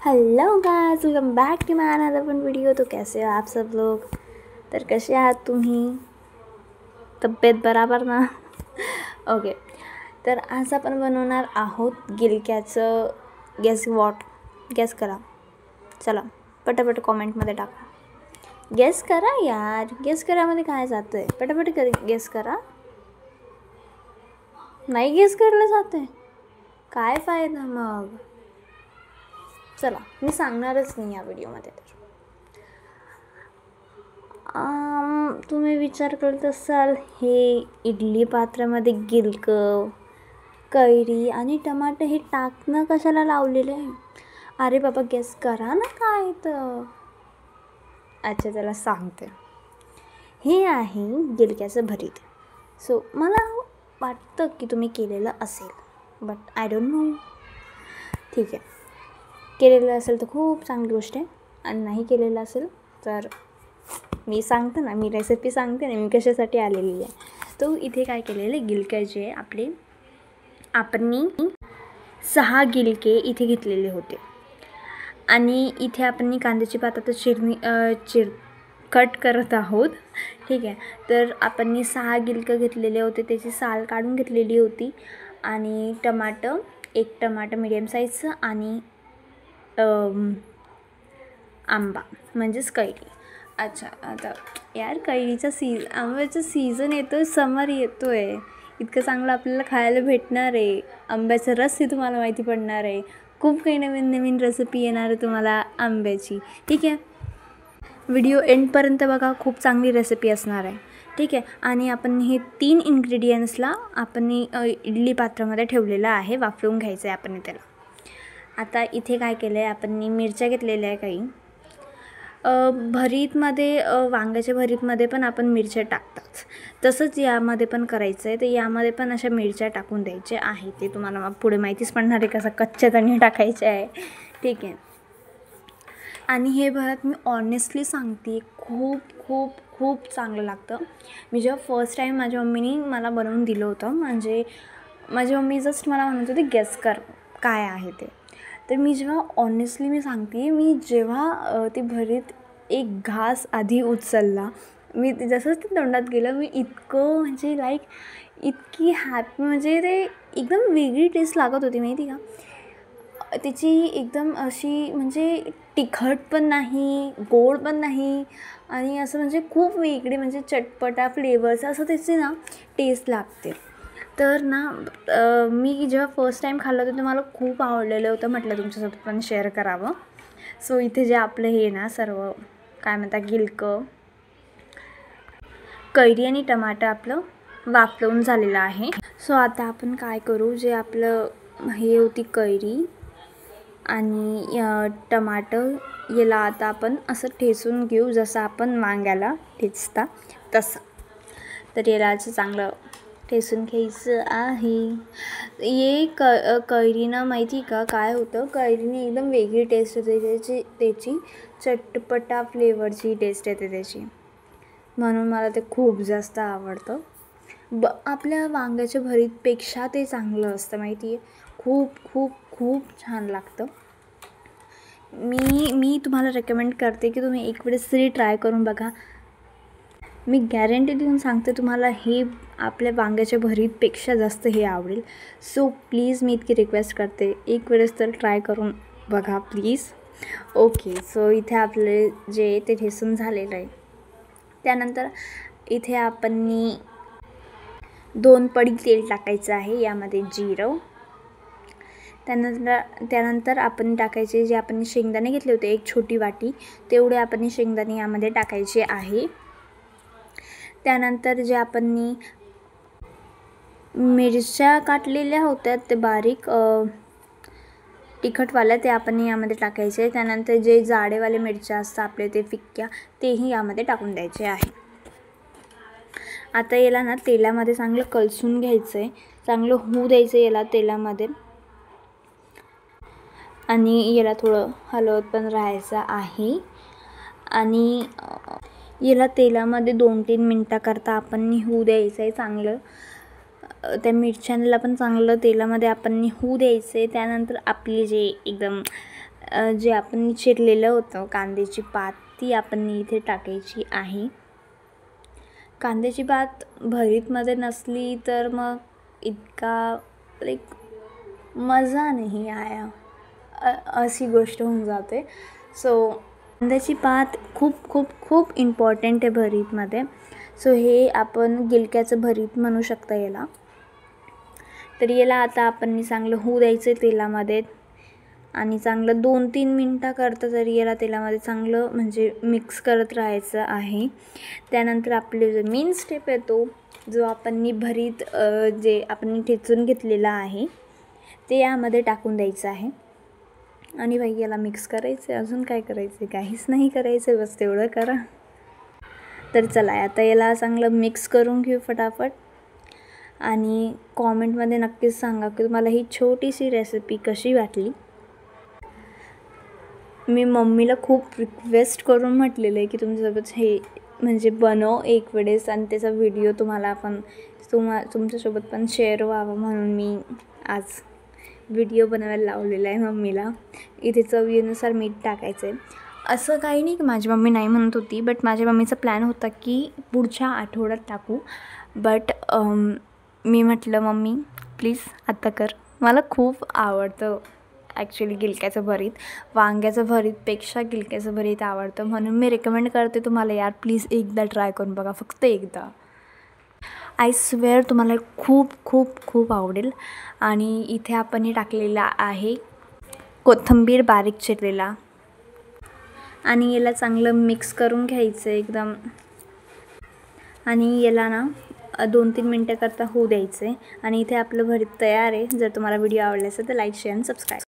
Hello guys, welcome back to my another one video. तो कैसे हो आप सब लोग? तर कसे आहात तुम्ही? तब्येत बराबर ना? ओके, तर आज आपण बनवणार आहोत गिलक्याचं गेस करा. चला पटापट कॉमेंटमध्ये टाका. गेस करा यार, गेस करामध्ये काय जातं आहे? पटापट गेस करा. नाही गेस करायला जातं आहे काय फायदा मग? चला मी सांगणारच नाही या व्हिडिओमध्ये. तर तुम्ही विचार करत असाल हे इडली पात्रामध्ये गिलकं, कैरी आणि टमाटर हे टाकणं कशाला लावलेलं आहे? अरे बाबा गेस करा ना काय तर. अच्छा चला सांगते. हे आहे गिलक्याचं भरीत. सो मला वाटतं की तुम्ही केलेलं असेल, बट आय डोंट नो. ठीक आहे, केलेलं असेल तर खूप चांगली गोष्ट आहे, आणि नाही केलेलं असेल तर मी सांगते ना, मी रेसिपी सांगते ना मी कशासाठी आलेली आहे. तो इथे काय केलेले गिलक्याचे आपण 6 गिलके इथे घेतलेले होते, आणि इथे आपण कांद्याची पात आता कट करत आहोत. ठीक आहे, तर आपण 6 गिलकं घेतलेले होते, त्याची साल काढून घेतलेली होती. आणि एक टमाटर मीडियम साईजचं, आणि आंबा म्हणजेच कैरी. अच्छा, आता यार कैरीचा आंब्याचा सीझन येतो आहे, समर येतो आहे, इतकं चांगलं आपल्याला खायला भेटणार आहे. आंब्याचा रसही तुम्हाला माहिती पडणार आहे. खूप काही नवीन नवीन रेसिपी येणार आहे तुम्हाला आंब्याची. ठीक आहे, व्हिडिओ एंडपर्यंत बघा, खूप चांगली रेसिपी असणार आहे. ठीक आहे, आणि आपण हे 3 इन्ग्रेडियंट्सला आपण इडली पात्रामध्ये ठेवलेलं आहे, वाफवून घ्यायचं आहे आपण त्याला. आता इथे काय केलं आहे आपण, मिरच्या घेतलेल्या आहे काही. भरीतमध्ये वांग्याच्या भरीतमध्ये पण आपण मिरच्या टाकतात, तसंच यामध्ये पण करायचं आहे. तर यामध्ये पण अशा मिरच्या टाकून द्यायच्या आहे. ते तुम्हाला पुढे माहितीच पडणार आहे कसं कच्च्या धणे टाकायचे आहे. ठीक आहे, आणि हे भरत मी ऑनेस्टली सांगते, खूप खूप खूप चांगलं लागतं. मी जेव्हा फर्स्ट टाईम माझ्या मम्मीने मला बनवून दिलं होतं, म्हणजे माझी मम्मी जस्ट मला म्हणत होती गेस कर काय आहे ते. तर मी ऑनेस्टली मी सांगते, मी जेव्हा ते भरीत एक घास आधी उचलला, मी जसंच ते तोंडात गेलं, मी इतकं म्हणजे इतकी हॅपी, म्हणजे ते एकदम वेगळी टेस्ट लागत होती माहिती का. त्याची एकदम अशी म्हणजे तिखट पण नाही, गोड पण नाही, आणि असं म्हणजे खूप वेगळी म्हणजे चटपटा फ्लेवर्स असं त्याची ना टेस्ट लागते. तर ना मी जेव्हा फर्स्ट टाईम खाल्लं होतं तर मला खूप आवडलेलं होतं, म्हटलं तुमच्यासोबत पण शेअर करावं. सो इथे जे आपलं हे ना सर्व काय म्हणतात गिलकं, कैरी आणि टमाटर आपलं वाफवून झालेलं आहे. सो आता आपण काय करू, जे आपलं हे होती कैरी आणि टमाटर, याला आता आपण असं ठेचून घेऊ, जसं आपण वांग्याला ठेचता तसं. तर याला असं चांगलं ठेचून घ्यायचं आहे. कैरीनं माहिती का काय होतं, कैरीने एकदम वेगळी टेस्ट होते त्याची चटपटा फ्लेवरची टेस्ट येते त्याची, म्हणून मला ते खूप जास्त आवडतं. आपल्या वांग्याच्या भरीतपेक्षा ते चांगलं असतं माहिती आहे. खूप खूप खूप छान लागतं. मी तुम्हाला रेकमेंड करते की तुम्ही एक वेळेस तरी ट्राय करून बघा. मी गॅरंटी देऊन सांगते तुम्हाला हे आपल्या वांग्याच्या भरीतपेक्षा जास्त हे आवडेल. सो प्लीज मी इतकी रिक्वेस्ट करते, एक वेळेस तर ट्राय करून बघा प्लीज. ओके, सो इथे आपले जे ते ठेचून झालेलं आहे. त्यानंतर इथे आपण 2 पडी तेल टाकायचं आहे, यामध्ये जिरं. त्यानंतर आपण टाकायचे जे आपण शेंगदाणे घेतले होते, एक छोटी वाटी तेवढे आपण शेंगदाणे यामध्ये टाकायचे आहे. त्यानंतर जे आपण मिरच्या काटलेल्या होत्या ते बारीक तिखटवाल्या, ते आपण यामध्ये टाकायचे. त्यानंतर जे जाडेवाले मिरच्या असतात आपले ते फिक्क्या, तेही यामध्ये टाकून द्यायचे आहे. आता याला ना तेलामध्ये चांगलं कलसून घ्यायचं आहे, चांगलं होऊ द्यायचं याला तेलामध्ये, आणि याला थोडं हलवत पण राहायचं आहे. आणि याला तेलामध्ये 2-3 मिनटाकरता आपण होऊ द्यायचं आहे चांगलं. त्या मिरच्यांना पण चांगलं तेलामध्ये आपण होऊ द्यायचं आहे. त्यानंतर आपली जे एकदम जे आपण चिरलेलं होतं कांद्याची पात ती आपण इथे टाकायची आहे. कांद्याची पात भरीतमध्ये नसली तर मग इतका लाईक मजा नाही आया अशी गोष्ट होऊन जाते. सो कांद्याची पात खूप खूप खूप इम्पॉर्टंट आहे भरीतमध्ये. सो हे आपण गिलक्याचं भरीत म्हणू शकता याला. तर याला आता आपण चांगलं होऊ द्यायचं तेलामध्ये आणि चांगलं 2-3 मिनटाकरता तरी याला तेलामध्ये चांगलं म्हणजे मिक्स करत राहायचं आहे. त्यानंतर आपले जो मेन स्टेप येतो जो आपण भरीत जे आपण ठेचून घेतलेला आहे ते यामध्ये टाकून द्यायचं आहे आणि बाई याला मिक्स करायचं. अजून काय करायचं? काहीच नाही करायचं, बस तेवढं करा. तर चला आता याला चांगलं मिक्स करून घेऊ फटाफट. आणि कॉमेंटमध्ये नक्कीच सांगा की तुम्हाला ही छोटीशी रेसिपी कशी वाटली. मी मम्मीला खूप रिक्वेस्ट करून म्हटलेलं आहे की तुमच्यासोबत हे म्हणजे बनव एक वेळेस आणि त्याचा व्हिडिओ तुम्हाला पण तुमच्यासोबत पण शेअर व्हावं म्हणून मी आज व्हिडिओ बनवायला लावलेला आहे मम्मीला. इथे चवीनुसार मीठ टाकायचं आहे. असं काही नाही की माझी मम्मी नाही म्हणत होती, बट माझ्या मम्मीचा प्लॅन होता की पुढच्या आठवड्यात टाकू. बट मी म्हटलं मम्मी प्लीज आता कर. मला खूप आवडतं ॲक्च्युली गिलक्याचं भरीत. वांग्याचं भरीतपेक्षा गिलक्याचं भरीत आवडतं म्हणून मी रेकमेंड करते तुम्हाला यार प्लीज एकदा ट्राय करून बघा, फक्त एकदा. आय स्वेअर तुम्हाला खूप खूप खूप आवडेल. आणि इथे आपण हे टाकलेला आहे कोथिंबीर बारीक चिरलेला आणि याला चांगलं मिक्स करून घ्यायचं एकदम. आणि याला ना 2-3 मिनटाकरता होऊ द्यायचं आहे. आणि इथे आपलं भरीत तयार आहे. जर तुम्हाला व्हिडिओ आवडला असेल तर लाईक शेअर आणि सबस्क्राईब.